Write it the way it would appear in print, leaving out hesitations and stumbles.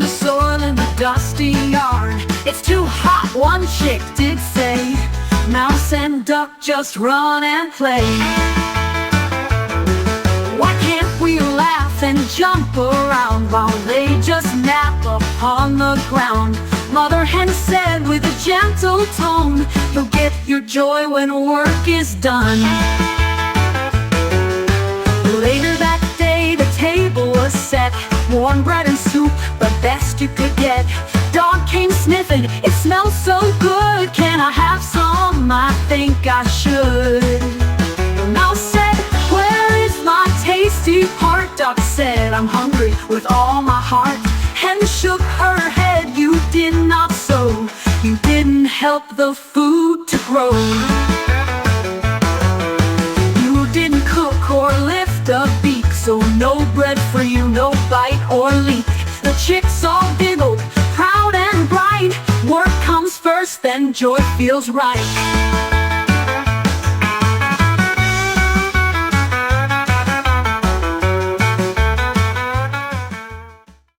the soil in the dusty yard. It's too hot, one chick did say. Mouse and duck just run and play. Why can't we laugh and jump around while they just nap upon the ground? Mother hen said with a gentle tone, you'll get your joy when work is done. Later that day the table was set, warm bread and soup, the best you could get. Dog came sniffing, it smells so good. Can I have some? I think I should. Mouse said, where is my tasty part? Duck said, I'm hungry with all my heart. Hen shook her head, you did not sow. You didn't help the food to grow. You didn't cook or lift a beak, so no bread for you, no bite or leak. The chicks all giggled, proud and bright. Work comes first, then joy feels right.